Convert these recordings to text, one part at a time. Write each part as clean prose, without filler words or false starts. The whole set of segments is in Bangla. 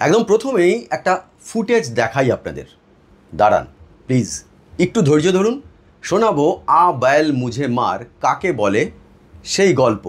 একদম প্রথমেই একটা ফুটেজ দেখাই আপনাদের। দাঁড়ান প্লিজ, একটু ধৈর্য ধরুন। শোনাবো আ बैल मुझे मार কাকে বলে সেই গল্প।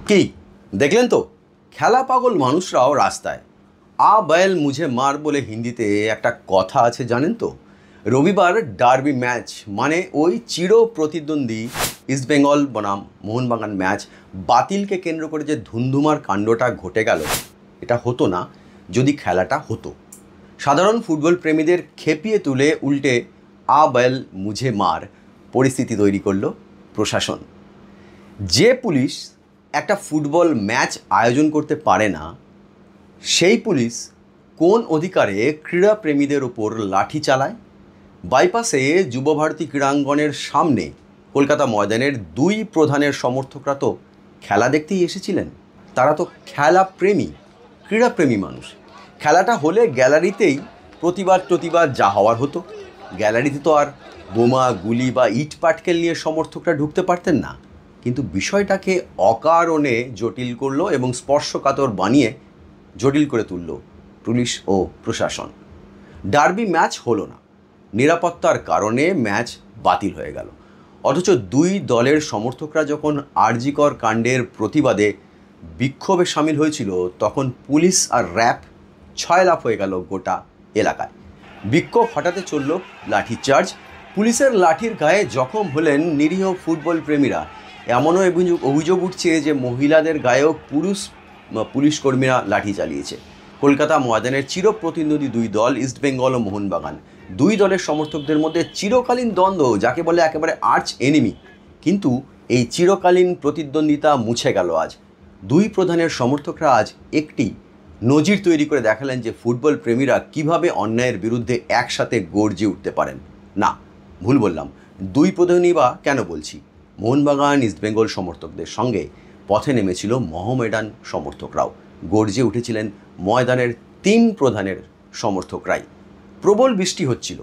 কি দেখলেন তো, খেলা পাগল মানুষরাও রাস্তায়। আ बैल मुझे मार বলে হিন্দিতে একটা কথা আছে জানেন তো? রবিবার ডার্বি ম্যাচ মানে ওই চির প্রতিদ্বন্দ্বী ইস্টবেঙ্গল বনাম মোহনবাগান ম্যাচ বাতিলকে কেন্দ্র করে যে ধুন্ধুমার কাণ্ডটা ঘটে গেল, এটা হতো না যদি খেলাটা হতো। সাধারণ ফুটবল প্রেমীদের খেপিয়ে তুলে উল্টে আ बैल मुझे मार পরিস্থিতি তৈরি করলো প্রশাসন। যে পুলিশ একটা ফুটবল ম্যাচ আয়োজন করতে পারে না, সেই পুলিশ কোন অধিকারে ক্রীড়াপ্রেমীদের ওপর লাঠি চালায়? বাইপাসে যুবভারতী ক্রীড়াঙ্গনের সামনে কলকাতা ময়দানের দুই প্রধানের সমর্থকরা তো খেলা দেখতেই এসেছিলেন। তারা তো খেলাপ্রেমী, ক্রীড়াপ্রেমী মানুষ। খেলাটা হলে গ্যালারিতেই প্রতিবাদ যা হওয়ার হতো। গ্যালারিতে তো আর বোমা, গুলি বা ইট পাটকেল নিয়ে সমর্থকরা ঢুকতে পারতেন না। কিন্তু বিষয়টাকে অকারণে জটিল করলো এবং স্পর্শকাতর বানিয়ে জটিল করে তুলল পুলিশ ও প্রশাসন। ডার্বি ম্যাচ হলো না, নিরাপত্তার কারণে ম্যাচ বাতিল হয়ে গেল। অথচ দুই দলের সমর্থকরা যখন আরজিকর কাণ্ডের প্রতিবাদে বিক্ষোভে সামিল হয়েছিল, তখন পুলিশ আর র্যাব ছয়লাপ হয়ে গেল গোটা এলাকায়। বিক্ষোভ হঠাতে চলল লাঠিচার্জ। পুলিশের লাঠির গায়ে জখম হলেন নিরীহ ফুটবল প্রেমীরা। এমনও অভিযোগ উঠছে যে মহিলাদের গায়েও পুলিশ কর্মীরা লাঠি চালিয়েছে। কলকাতা ময়দানের চির প্রতিদ্বন্দ্বী দুই দল ইস্টবেঙ্গল ও মোহনবাগান, দুই দলের সমর্থকদের মধ্যে চিরকালীন দ্বন্দ্ব, যাকে বলে একেবারে আর্চ এনিমি। কিন্তু এই চিরকালীন প্রতিদ্বন্দ্বিতা মুছে গেল আজ। দুই প্রধানের সমর্থকরা আজ একটি নজির তৈরি করে দেখালেন যে ফুটবল প্রেমীরা কিভাবে অন্যায়ের বিরুদ্ধে একসাথে গর্জে উঠতে পারেন। না, ভুল বললাম, দুই প্রধানই বা কেন বলছি। মোহনবাগান ইস্টবেঙ্গল সমর্থকদের সঙ্গে পথে নেমেছিল মোহামেডান সমর্থকরাও। গর্জে উঠেছিলেন ময়দানের তিন প্রধানের সমর্থকরাই। প্রবল বৃষ্টি হচ্ছিল,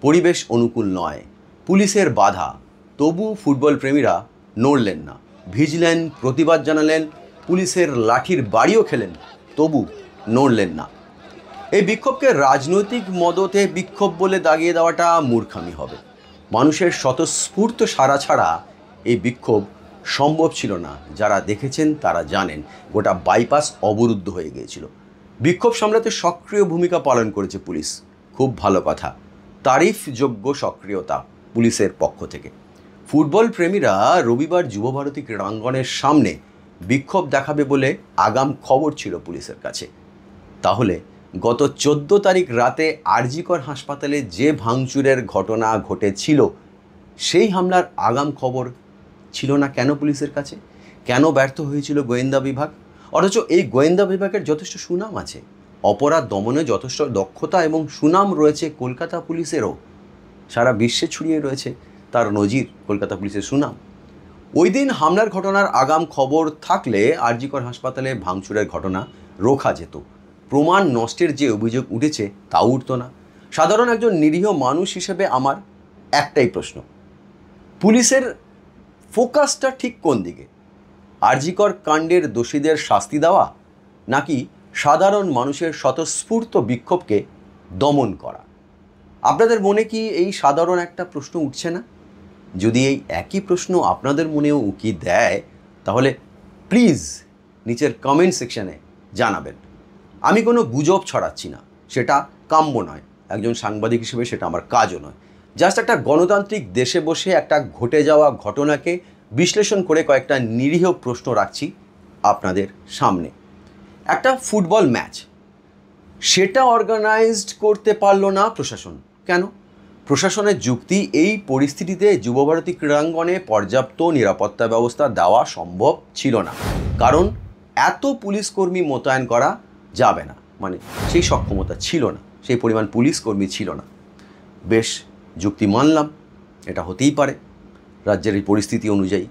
পরিবেশ অনুকূল নয়, পুলিশের বাধা, তবু ফুটবল প্রেমীরা নড়লেন না। ভিজলেন, প্রতিবাদ জানালেন, পুলিশের লাঠির বাড়িও খেলেন, তবু নড়লেন না। এই বিক্ষোভকে রাজনৈতিক মদতে বিক্ষোভ বলে দাগিয়ে দেওয়াটা মূর্খামি হবে। মানুষের স্বতঃস্ফূর্ত সাড়া ছাড়া এই বিক্ষোভ সম্ভব ছিল না। যারা দেখেছেন তারা জানেন গোটা বাইপাস অবরুদ্ধ হয়ে গিয়েছিল। বিক্ষোভ সামলাতে সক্রিয় ভূমিকা পালন করেছে পুলিশ, খুব ভালো কথা, তারিফযোগ্য সক্রিয়তা পুলিশের পক্ষ থেকে। ফুটবল প্রেমীরা রবিবার যুবভারতী ক্রীড়াঙ্গনের সামনে বিক্ষোভ দেখাবে বলে আগাম খবর ছিল পুলিশের কাছে। তাহলে গত 14 তারিখ রাতে আরজিকর হাসপাতালে যে ভাঙচুরের ঘটনা ঘটেছিল, সেই হামলার আগাম খবর ছিল না কেন পুলিশের কাছে? কেন ব্যর্থ হয়েছিল গোয়েন্দা বিভাগ? অথচ এই গোয়েন্দা বিভাগের যথেষ্ট সুনাম আছে, অপরাধ দমনে যথেষ্ট দক্ষতা এবং সুনাম রয়েছে কলকাতা পুলিশেরও। সারা বিশ্বে ছড়িয়ে রয়েছে তার নজির, কলকাতা পুলিশের সুনাম। ওই দিন হামলার ঘটনার আগাম খবর থাকলে আরজিকর হাসপাতালে ভাঙচুরের ঘটনা রোখা যেত। প্রমাণ নষ্টের যে অভিযোগ উঠেছে তা উঠত না। সাধারণ একজন নিরীহ মানুষ হিসেবে আমার একটাই প্রশ্ন, পুলিশের ফোকাসটা ঠিক কোন দিকে? আরজিকর কাণ্ডের দোষীদের শাস্তি দেওয়া, নাকি সাধারণ মানুষের স্বতঃস্ফূর্ত বিক্ষোভকে দমন করা? আপনাদের মনে কি এই সাধারণ একটা প্রশ্ন উঠছে না? যদি এই একই প্রশ্ন আপনাদের মনেও উকি দেয়, তাহলে প্লিজ নিচের কমেন্ট সেকশানে জানাবেন। আমি কোনো গুজব ছড়াচ্ছি না, সেটা কাম্য নয়, একজন সাংবাদিক হিসেবে সেটা আমার কাজও নয়। জাস্ট একটা গণতান্ত্রিক দেশে বসে একটা ঘটে যাওয়া ঘটনাকে বিশ্লেষণ করে কয়েকটা নিরীহ প্রশ্ন রাখছি আপনাদের সামনে। একটা ফুটবল ম্যাচ, সেটা অর্গানাইজড করতে পারলো না প্রশাসন। কেন? প্রশাসনের যুক্তি, এই পরিস্থিতিতে যুবভারতী ক্রীড়াঙ্গনে পর্যাপ্ত নিরাপত্তা ব্যবস্থা দেওয়া সম্ভব ছিল না, কারণ এত পুলিশ কর্মী মোতায়েন করা যাবে না, মানে সেই সক্ষমতা ছিল না, সেই পরিমাণ পুলিশ কর্মী ছিল না। বেশ, যুক্তি মানলাম, এটা হতেই পারে রাজ্যের এই পরিস্থিতি অনুযায়ী।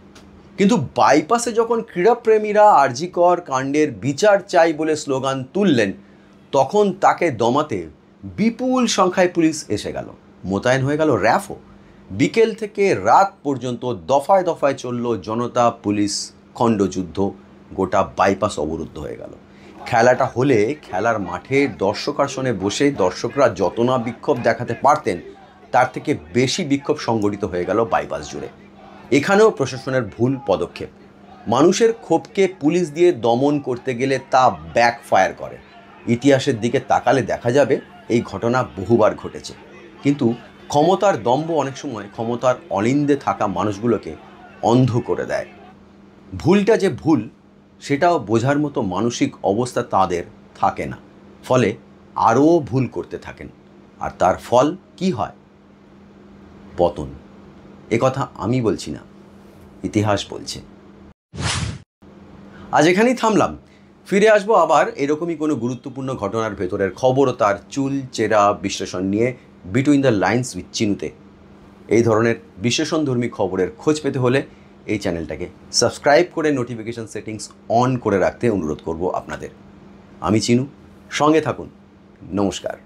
কিন্তু বাইপাসে যখন ক্রীড়াপ্রেমীরা আরজি কর কাণ্ডের বিচার চাই বলে স্লোগান তুললেন, তখন তাকে দমাতে বিপুল সংখ্যায় পুলিশ এসে গেল, মোতায়েন হয়ে গেল র্যাফও। বিকেল থেকে রাত পর্যন্ত দফায় দফায় চলল জনতা পুলিশ খণ্ডযুদ্ধ, গোটা বাইপাস অবরুদ্ধ হয়ে গেল। খেলাটা হলে খেলার মাঠে দর্শক আসনে বসে দর্শকরা যত না বিক্ষোভ দেখাতে পারতেন, তার থেকে বেশি বিক্ষোভ সংগঠিত হয়ে গেল বাইপাস জুড়ে। এখানেও প্রশাসনের ভুল পদক্ষেপ। মানুষের ক্ষোভকে পুলিশ দিয়ে দমন করতে গেলে তা ব্যাকফায়ার করে। ইতিহাসের দিকে তাকালে দেখা যাবে এই ঘটনা বহুবার ঘটেছে। কিন্তু ক্ষমতার দম্ভ অনেক সময় ক্ষমতার অলিন্দে থাকা মানুষগুলোকে অন্ধ করে দেয়। ভুলটা যে ভুল সেটাও বোঝার মতো মানসিক অবস্থা তাদের থাকে না, ফলে আরও ভুল করতে থাকেন। আর তার ফল কি হয়? পতন। কথা আমি বলছি না, ইতিহাস বলছে। আজ এখানেই থামলাম। ফিরে আসবো আবার এরকমই কোনো গুরুত্বপূর্ণ ঘটনার ভেতরের খবর ও তার চুলচেরা বিশ্লেষণ নিয়ে বিটুইন দ্য লাইন্স উইথ চিনুতে। এই ধরনের বিশ্লেষণধর্মী খবরের খোঁজ পেতে হলে এই চ্যানেলটাকে সাবস্ক্রাইব করে নোটিফিকেশান সেটিংস অন করে রাখতে অনুরোধ করব আপনাদের। আমি চিনু, সঙ্গে থাকুন। নমস্কার।